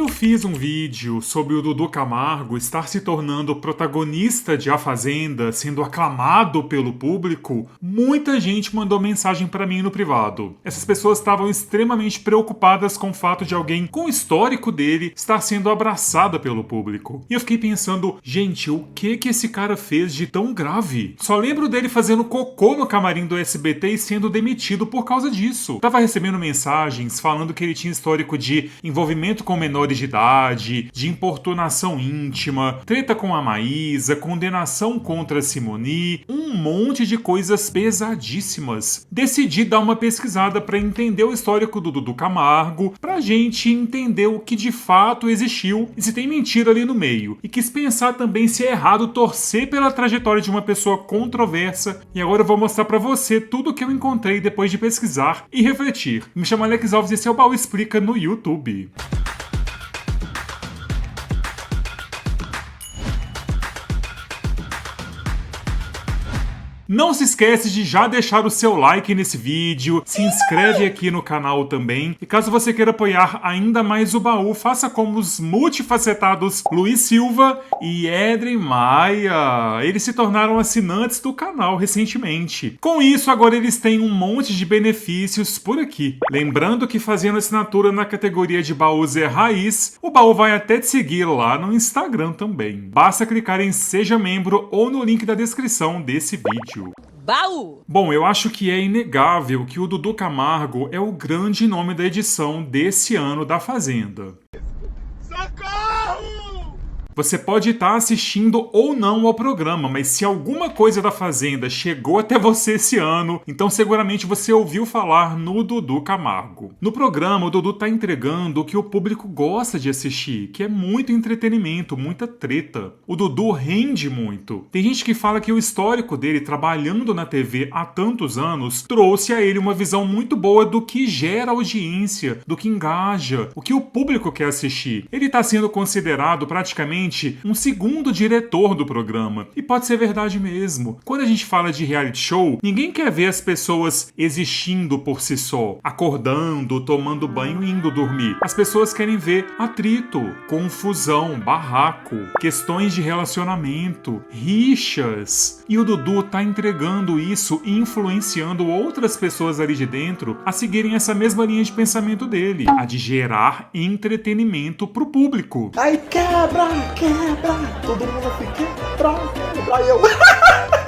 eu fiz um vídeo sobre o Dudu Camargo estar se tornando protagonista de A Fazenda, sendo aclamado pelo público, muita gente mandou mensagem pra mim no privado. Essas pessoas estavam extremamente preocupadas com o fato de alguém com o histórico dele estar sendo abraçada pelo público. E eu fiquei pensando, gente, o que esse cara fez de tão grave? Só lembro dele fazendo cocô no camarim do SBT e sendo demitido por causa disso. Tava recebendo mensagens falando que ele tinha histórico de envolvimento com menores de idade, de importunação íntima, treta com a Maísa, condenação contra a Simone, um monte de coisas pesadíssimas. Decidi dar uma pesquisada para entender o histórico do Dudu Camargo, pra gente entender o que de fato existiu e se tem mentira ali no meio. E quis pensar também se é errado torcer pela trajetória de uma pessoa controversa. E agora eu vou mostrar pra você tudo o que eu encontrei depois de pesquisar e refletir. Me chamo Alex Alves e esse é o Baú Explica no YouTube. Não se esquece de já deixar o seu like nesse vídeo, se inscreve aqui no canal também. E caso você queira apoiar ainda mais o baú, faça como os multifacetados Luiz Silva e Edren Maia. Eles se tornaram assinantes do canal recentemente. Com isso, agora eles têm um monte de benefícios por aqui. Lembrando que fazendo assinatura na categoria de baús é raiz, o baú vai até te seguir lá no Instagram também. Basta clicar em Seja Membro ou no link da descrição desse vídeo. Baú! Bom, eu acho que é inegável que o Dudu Camargo é o grande nome da edição desse ano da Fazenda. Socorro! Você pode estar assistindo ou não ao programa, mas se alguma coisa da Fazenda chegou até você esse ano, então seguramente você ouviu falar no Dudu Camargo. No programa, o Dudu tá entregando o que o público gosta de assistir, que é muito entretenimento, muita treta. O Dudu rende muito. Tem gente que fala que o histórico dele trabalhando na TV há tantos anos trouxe a ele uma visão muito boa do que gera audiência, do que engaja, o que o público quer assistir. Ele tá sendo considerado praticamente um segundo diretor do programa. E pode ser verdade mesmo. Quando a gente fala de reality show, ninguém quer ver as pessoas existindo por si só, acordando, tomando banho e indo dormir. As pessoas querem ver atrito, confusão, barraco, questões de relacionamento, rixas. E o Dudu tá entregando isso e influenciando outras pessoas ali de dentro a seguirem essa mesma linha de pensamento dele, a de gerar entretenimento pro público. Ai, quebra! Todo mundo assim, quebra eu.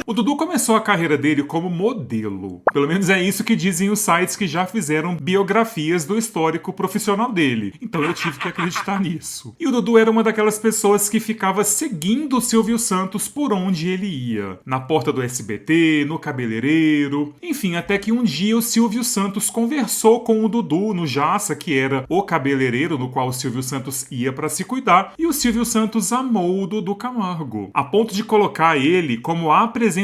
O Dudu começou a carreira dele como modelo. Pelo menos é isso que dizem os sites que já fizeram biografias do histórico profissional dele. Então eu tive que acreditar nisso. E o Dudu era uma daquelas pessoas que ficava seguindo o Silvio Santos por onde ele ia. Na porta do SBT, no cabeleireiro. Enfim, até que um dia o Silvio Santos conversou com o Dudu no Jaça, que era o cabeleireiro no qual o Silvio Santos ia pra se cuidar. E o Silvio Santos amou o Dudu Camargo, a ponto de colocar ele como apresentador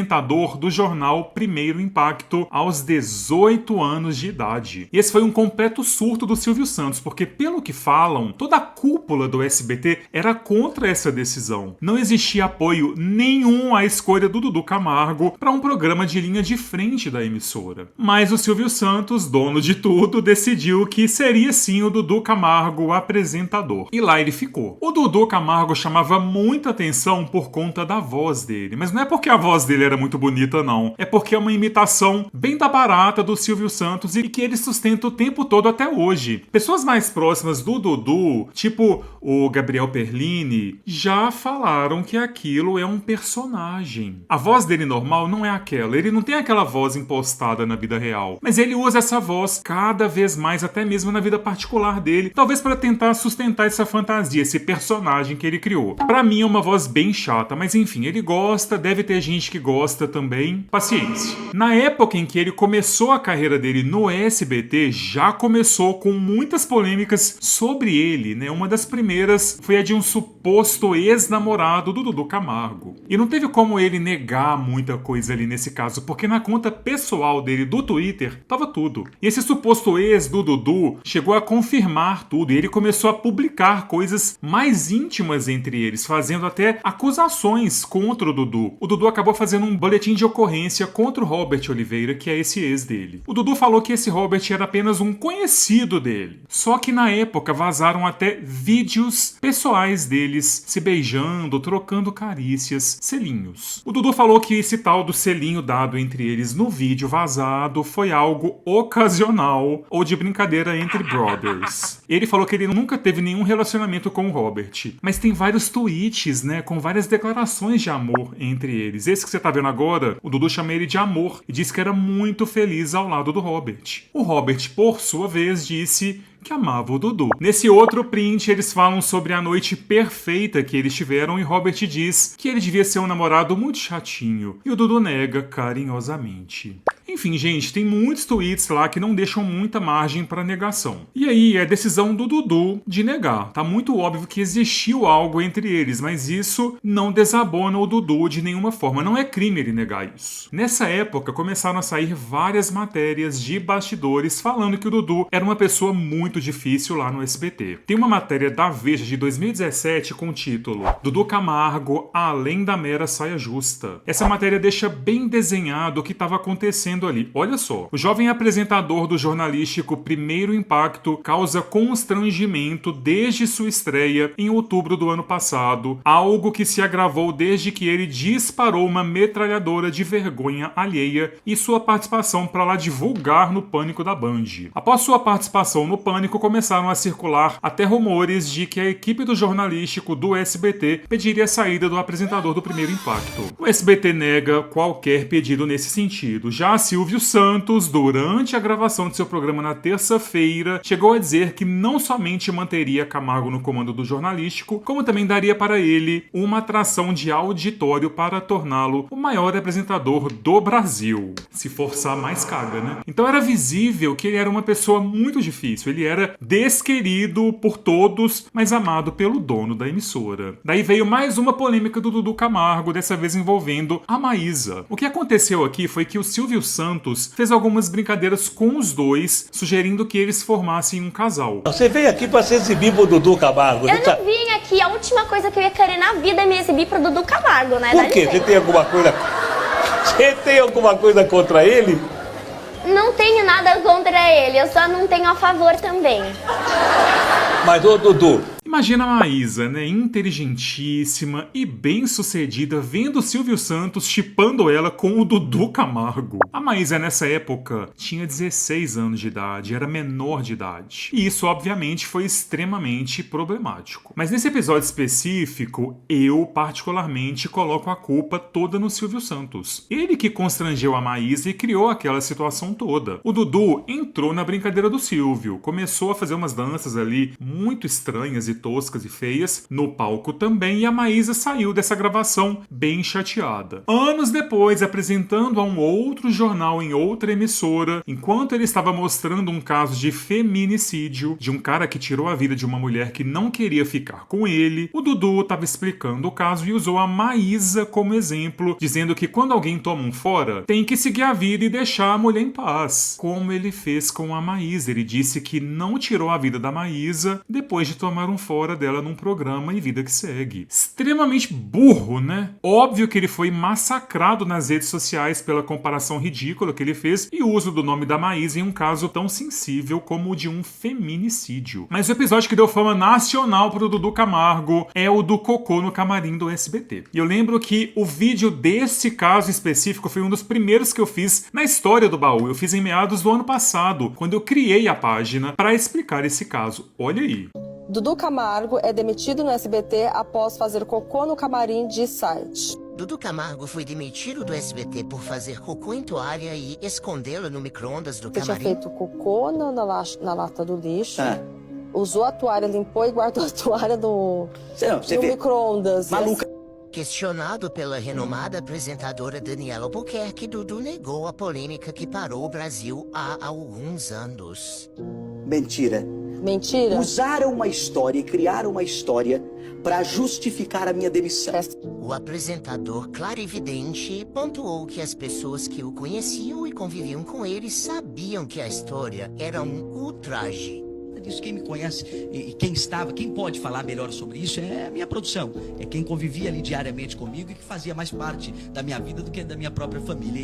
do jornal Primeiro Impacto aos 18 anos de idade. E esse foi um completo surto do Silvio Santos, porque pelo que falam, toda a cúpula do SBT era contra essa decisão. Não existia apoio nenhum à escolha do Dudu Camargo para um programa de linha de frente da emissora. Mas o Silvio Santos, dono de tudo, decidiu que seria sim o Dudu Camargo o apresentador. E lá ele ficou. O Dudu Camargo chamava muita atenção por conta da voz dele, mas não é porque a voz dele era muito bonita, não. É porque é uma imitação bem da barata do Silvio Santos e que ele sustenta o tempo todo até hoje. Pessoas mais próximas do Dudu, tipo o Gabriel Perlini, já falaram que aquilo é um personagem. A voz dele normal não é aquela. Ele não tem aquela voz impostada na vida real. Mas ele usa essa voz cada vez mais, até mesmo na vida particular dele, talvez para tentar sustentar essa fantasia, esse personagem que ele criou. Pra mim é uma voz bem chata, mas enfim, ele gosta, deve ter gente que gosta também. Paciência. Na época em que ele começou a carreira dele no SBT, já começou com muitas polêmicas sobre ele, né? Uma das primeiras foi a de um suposto ex-namorado do Dudu Camargo. E não teve como ele negar muita coisa ali nesse caso, porque na conta pessoal dele do Twitter tava tudo. E esse suposto ex do Dudu chegou a confirmar tudo, e ele começou a publicar coisas mais íntimas entre entre eles, fazendo até acusações contra o Dudu. O Dudu acabou fazendo um boletim de ocorrência contra o Robert Oliveira, que é esse ex dele. O Dudu falou que esse Robert era apenas um conhecido dele. Só que na época vazaram até vídeos pessoais deles se beijando, trocando carícias, selinhos. O Dudu falou que esse tal do selinho dado entre eles no vídeo vazado foi algo ocasional ou de brincadeira entre brothers. Ele falou que ele nunca teve nenhum relacionamento com o Robert, mas tem vários tweets, né, com várias declarações de amor entre eles. Esse que você tá vendo agora, o Dudu chama ele de amor e disse que era muito feliz ao lado do Robert. O Robert, por sua vez, disse que amava o Dudu. Nesse outro print, eles falam sobre a noite perfeita que eles tiveram e Robert diz que ele devia ser um namorado muito chatinho. E o Dudu nega carinhosamente. Enfim, gente, tem muitos tweets lá que não deixam muita margem para negação. E aí, é a decisão do Dudu de negar. Tá muito óbvio que existiu algo entre eles, mas isso não desabona o Dudu de nenhuma forma. Não é crime ele negar isso. Nessa época, começaram a sair várias matérias de bastidores falando que o Dudu era uma pessoa muito difícil lá no SBT. Tem uma matéria da Veja de 2017 com o título Dudu Camargo, além da mera saia justa. Essa matéria deixa bem desenhado o que estava acontecendo ali. Olha só, o jovem apresentador do jornalístico Primeiro Impacto causa constrangimento desde sua estreia em outubro do ano passado, algo que se agravou desde que ele disparou uma metralhadora de vergonha alheia e sua participação para lá divulgar no Pânico da Band. Após sua participação no Pânico, começaram a circular até rumores de que a equipe do jornalístico do SBT pediria a saída do apresentador do Primeiro Impacto. O SBT nega qualquer pedido nesse sentido. Já Silvio Santos, durante a gravação de seu programa na terça-feira, chegou a dizer que não somente manteria Camargo no comando do jornalístico, como também daria para ele uma atração de auditório para torná-lo o maior apresentador do Brasil. Se forçar, mais caga, né? Então era visível que ele era uma pessoa muito difícil. Ele era desquerido por todos, mas amado pelo dono da emissora. Daí veio mais uma polêmica do Dudu Camargo, dessa vez envolvendo a Maísa. O que aconteceu aqui foi que o Silvio Santos fez algumas brincadeiras com os dois, sugerindo que eles formassem um casal. Você veio aqui pra se exibir pro Dudu Camargo. Eu não vim aqui, a última coisa que eu ia querer na vida é me exibir pro Dudu Camargo, né? Por quê? Você tem alguma coisa... Você tem alguma coisa contra ele? Não tenho nada contra ele, eu só não tenho a favor também. Mas, ô Dudu... Imagina a Maísa, né, inteligentíssima e bem-sucedida, vendo o Silvio Santos shippando ela com o Dudu Camargo. A Maísa, nessa época, tinha 16 anos de idade, era menor de idade. E isso, obviamente, foi extremamente problemático. Mas nesse episódio específico, eu, particularmente, coloco a culpa toda no Silvio Santos. Ele que constrangeu a Maísa e criou aquela situação toda. O Dudu entrou na brincadeira do Silvio, começou a fazer umas danças ali muito estranhas e toscas e feias, no palco também, e a Maísa saiu dessa gravação bem chateada. Anos depois, apresentando a um outro jornal em outra emissora, enquanto ele estava mostrando um caso de feminicídio, de um cara que tirou a vida de uma mulher que não queria ficar com ele, o Dudu estava explicando o caso e usou a Maísa como exemplo, dizendo que quando alguém toma um fora, tem que seguir a vida e deixar a mulher em paz. Como ele fez com a Maísa. Ele disse que não tirou a vida da Maísa depois de tomar um fora dela num programa e vida que segue. Extremamente burro, né? Óbvio que ele foi massacrado nas redes sociais pela comparação ridícula que ele fez e o uso do nome da Maísa em um caso tão sensível como o de um feminicídio. Mas o episódio que deu fama nacional pro Dudu Camargo é o do cocô no camarim do SBT. E eu lembro que o vídeo desse caso específico foi um dos primeiros que eu fiz na história do baú. Eu fiz em meados do ano passado, quando eu criei a página para explicar esse caso. Olha aí. Dudu Camargo é demitido no SBT após fazer cocô no camarim de site. Dudu Camargo foi demitido do SBT por fazer cocô em toalha e escondê-la no micro-ondas do Você tinha camarim. feito cocô na lata do lixo, usou a toalha, limpou e guardou a toalha no micro-ondas. Maluca. Questionado pela renomada apresentadora Daniela Albuquerque, Dudu negou a polêmica que parou o Brasil há alguns anos. Mentira. Mentira? Usaram uma história e criaram uma história para justificar a minha demissão. O apresentador clarividente pontuou que as pessoas que o conheciam e conviviam com ele sabiam que a história era um ultraje. disso. Quem me conhece e quem pode falar melhor sobre isso é a minha produção. É quem convivia ali diariamente comigo e que fazia mais parte da minha vida do que da minha própria família.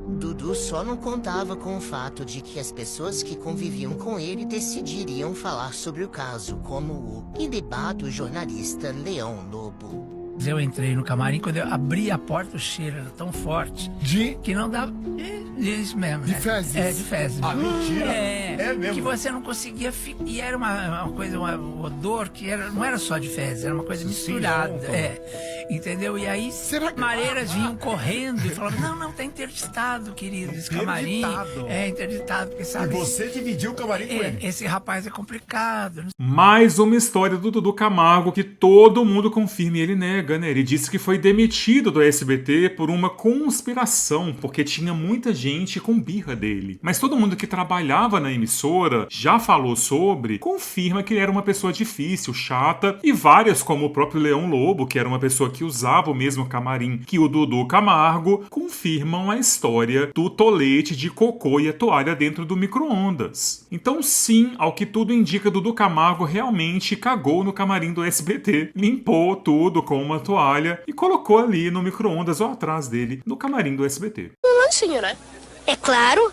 Dudu só não contava com o fato de que as pessoas que conviviam com ele decidiriam falar sobre o caso, como o ilibado jornalista Leão Lobo. Eu entrei no camarim, quando eu abri a porta, o cheiro era tão forte que não dava... Isso mesmo. De fezes? De fezes. Ah, mentira? É mesmo? Que você não conseguia... E era uma coisa, um odor que não era só de fezes, era uma coisa misturada. Entendeu? E aí, camareiras vinham correndo e falavam, não, tá interditado, querido, esse camarim. Interditado, porque sabe... E você dividiu o camarim com ele? Esse rapaz é complicado. Mais uma história do Dudu Camargo que todo mundo confirma e ele nega. Ele disse que foi demitido do SBT por uma conspiração, porque tinha muita gente com birra dele. Mas todo mundo que trabalhava na emissora já falou sobre, confirma que ele era uma pessoa difícil, chata, e várias, como o próprio Leão Lobo, que era uma pessoa que usava o mesmo camarim que o Dudu Camargo, confirmam a história do tolete de cocô e a toalha dentro do micro-ondas. Então sim, ao que tudo indica, Dudu Camargo realmente cagou no camarim do SBT, limpou tudo com uma toalha e colocou ali no micro-ondas ou atrás dele, no camarim do SBT. Um lanchinho, né? É claro.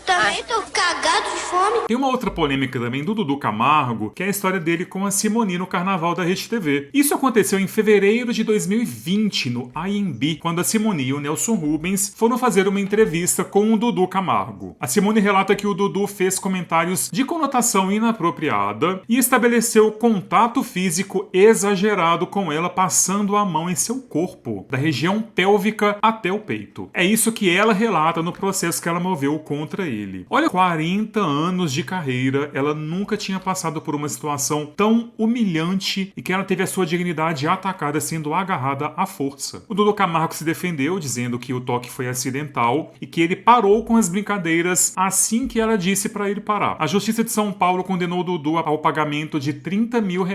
Também tô cagado de fome. Tem uma outra polêmica também do Dudu Camargo, que é a história dele com a Simone no Carnaval da RedeTV. Isso aconteceu em fevereiro de 2020, no IMB, quando a Simone e o Nelson Rubens foram fazer uma entrevista com o Dudu Camargo. A Simone relata que o Dudu fez comentários de conotação inapropriada e estabeleceu contato físico exagerado com ela, passando a mão em seu corpo, da região pélvica até o peito. É isso que ela relata no processo que ela moveu contra ele. Olha, 40 anos de carreira, ela nunca tinha passado por uma situação tão humilhante e que ela teve a sua dignidade atacada, sendo agarrada à força. O Dudu Camargo se defendeu, dizendo que o toque foi acidental e que ele parou com as brincadeiras assim que ela disse para ele parar. A Justiça de São Paulo condenou o Dudu ao pagamento de R$30 mil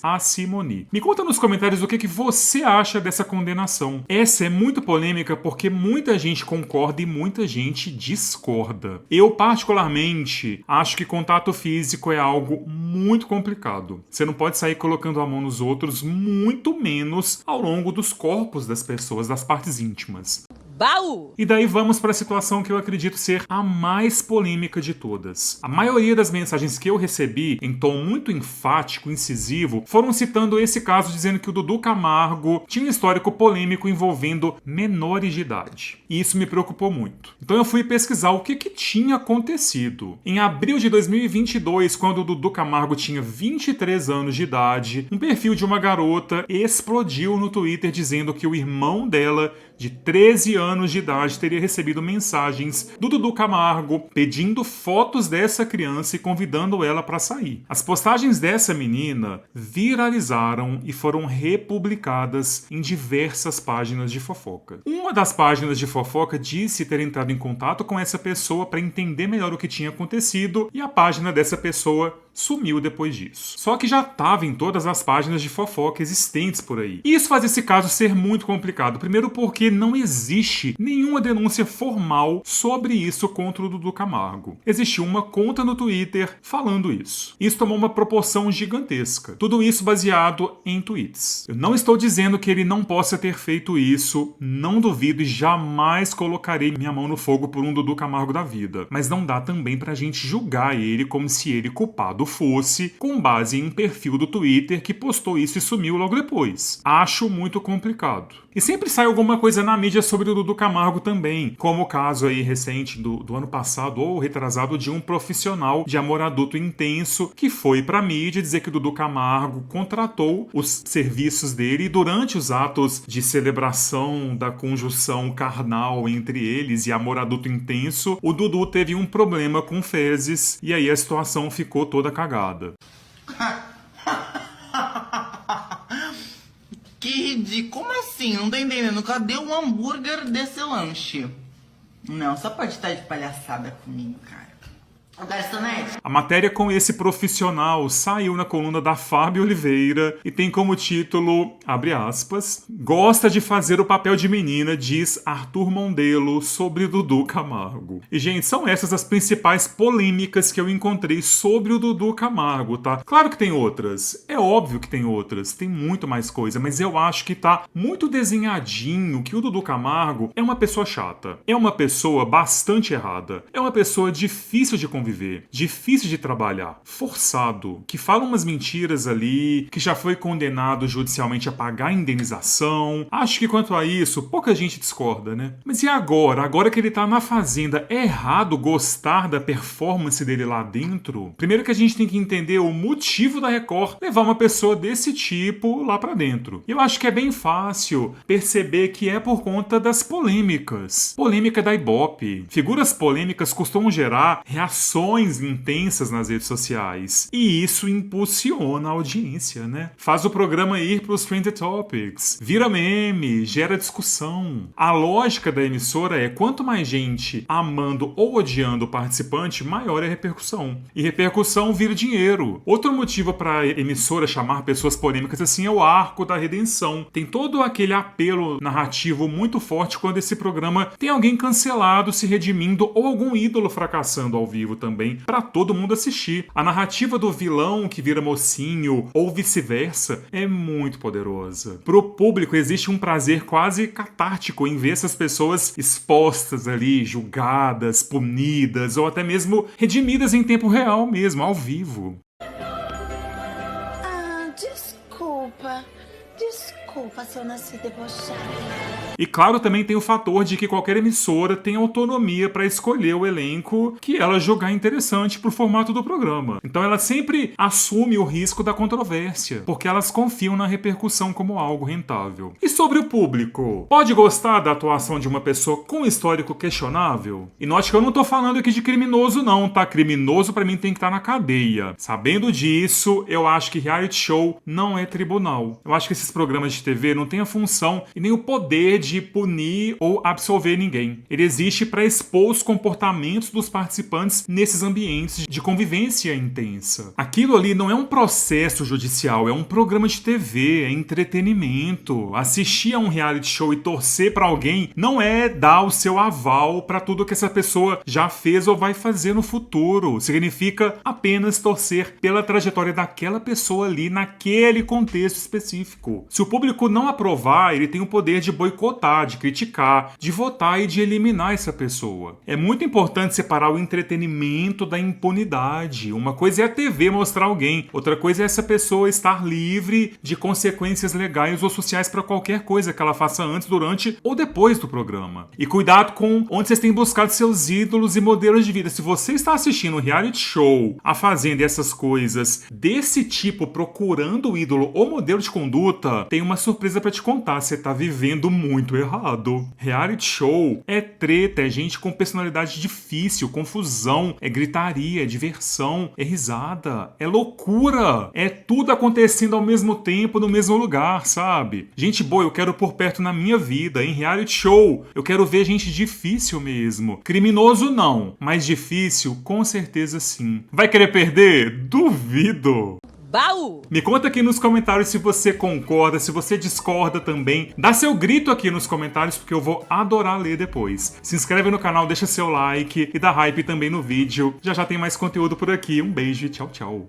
à Simone. Me conta nos comentários o que você acha dessa condenação. Essa é muito polêmica porque muita gente concorda e muita gente discorda. Eu, particularmente, acho que contato físico é algo muito complicado. Você não pode sair colocando a mão nos outros, muito menos ao longo dos corpos das pessoas, das partes íntimas. Baú! E daí vamos para a situação que eu acredito ser a mais polêmica de todas. A maioria das mensagens que eu recebi, em tom muito enfático, incisivo, foram citando esse caso, dizendo que o Dudu Camargo tinha um histórico polêmico envolvendo menores de idade. E isso me preocupou muito. Então eu fui pesquisar o que tinha acontecido. Em abril de 2022, quando o Dudu Camargo tinha 23 anos de idade, um perfil de uma garota explodiu no Twitter dizendo que o irmão dela, de 13 anos de idade, teria recebido mensagens do Dudu Camargo pedindo fotos dessa criança e convidando ela para sair. As postagens dessa menina viralizaram e foram republicadas em diversas páginas de fofoca. Uma das páginas de fofoca disse ter entrado em contato com essa pessoa para entender melhor o que tinha acontecido e a página dessa pessoa sumiu depois disso. Só que já estava em todas as páginas de fofoca existentes por aí. E isso faz esse caso ser muito complicado. Primeiro porque não existe nenhuma denúncia formal sobre isso contra o Dudu Camargo. Existiu uma conta no Twitter falando isso. Isso tomou uma proporção gigantesca. Tudo isso baseado em tweets. Eu não estou dizendo que ele não possa ter feito isso, não duvido e jamais colocarei minha mão no fogo por um Dudu Camargo da vida. Mas não dá também pra gente julgar ele como se ele culpado fosse, com base em um perfil do Twitter que postou isso e sumiu logo depois. Acho muito complicado. E sempre sai alguma coisa na mídia sobre o Dudu Camargo também, como o caso aí recente do ano passado ou retrasado de um profissional de amor adulto intenso que foi pra mídia dizer que o Dudu Camargo contratou os serviços dele e durante os atos de celebração da conjunção carnal entre eles e amor adulto intenso, o Dudu teve um problema com fezes e aí a situação ficou toda cagada. Que ridículo. Como assim? Não tô entendendo. Cadê o hambúrguer desse lanche? Não, só pode estar de palhaçada comigo, cara. Garçonete. A matéria com esse profissional saiu na coluna da Fábio Oliveira e tem como título, abre aspas, gosta de fazer o papel de menina, diz Arthur Mondelo sobre Dudu Camargo. E, gente, são essas as principais polêmicas que eu encontrei sobre o Dudu Camargo, tá? Claro que tem outras, é óbvio que tem outras, tem muito mais coisa, mas eu acho que tá muito desenhadinho que o Dudu Camargo é uma pessoa chata, é uma pessoa bastante errada, é uma pessoa difícil de conviver, difícil de trabalhar, forçado, que fala umas mentiras ali, que já foi condenado judicialmente a pagar indenização. Acho que quanto a isso, pouca gente discorda, né? Mas e agora? Agora que ele tá na Fazenda, é errado gostar da performance dele lá dentro? Primeiro que a gente tem que entender o motivo da Record levar uma pessoa desse tipo lá pra dentro. E eu acho que é bem fácil perceber que é por conta das polêmicas. Polêmica da Ibope. Figuras polêmicas costumam gerar reações intensas nas redes sociais. E isso impulsiona a audiência, né? Faz o programa ir pros Trending Topics. Vira meme, gera discussão. A lógica da emissora é quanto mais gente amando ou odiando o participante, maior é a repercussão. E repercussão vira dinheiro. Outro motivo para a emissora chamar pessoas polêmicas assim é o arco da redenção. Tem todo aquele apelo narrativo muito forte quando esse programa tem alguém cancelado se redimindo ou algum ídolo fracassando ao vivo também, para todo mundo assistir. A narrativa do vilão que vira mocinho ou vice-versa é muito poderosa. Pro público existe um prazer quase catártico em ver essas pessoas expostas ali, julgadas, punidas ou até mesmo redimidas em tempo real mesmo, ao vivo. Desculpa se eu nasci debochada. E claro, também tem o fator de que qualquer emissora tem autonomia para escolher o elenco que ela julgar interessante pro formato do programa. Então ela sempre assume o risco da controvérsia, porque elas confiam na repercussão como algo rentável. E sobre o público? Pode gostar da atuação de uma pessoa com histórico questionável? E note que eu não tô falando aqui de criminoso não, tá? Criminoso pra mim tem que estar na cadeia. Sabendo disso, eu acho que reality show não é tribunal. Eu acho que esses programas de TV não têm a função e nem o poder de punir ou absolver ninguém. Ele existe para expor os comportamentos dos participantes nesses ambientes de convivência intensa. Aquilo ali não é um processo judicial, é um programa de TV, é entretenimento. Assistir a um reality show e torcer para alguém não é dar o seu aval para tudo que essa pessoa já fez ou vai fazer no futuro. Significa apenas torcer pela trajetória daquela pessoa ali naquele contexto específico. Se o público não aprovar, ele tem o poder de boicotar, de criticar, de votar e de eliminar essa pessoa. É muito importante separar o entretenimento da impunidade. Uma coisa é a TV mostrar alguém, outra coisa é essa pessoa estar livre de consequências legais ou sociais para qualquer coisa que ela faça antes, durante ou depois do programa. E cuidado com onde vocês têm buscado seus ídolos e modelos de vida. Se você está assistindo um reality show, A Fazenda e essas coisas desse tipo, procurando o ídolo ou modelo de conduta, tem uma surpresa para te contar. Você tá vivendo muito errado. Reality show é treta, é gente com personalidade difícil, confusão, é gritaria, é diversão, é risada, é loucura, é tudo acontecendo ao mesmo tempo no mesmo lugar, sabe? Gente boa, eu quero por perto na minha vida. Em reality show, eu quero ver gente difícil mesmo. Criminoso não, mas difícil com certeza sim. Vai querer perder? Duvido! Baú! Me conta aqui nos comentários se você concorda, se você discorda também. Dá seu grito aqui nos comentários porque eu vou adorar ler depois. Se inscreve no canal, deixa seu like e dá hype também no vídeo. Já já tem mais conteúdo por aqui. Um beijo e tchau, tchau.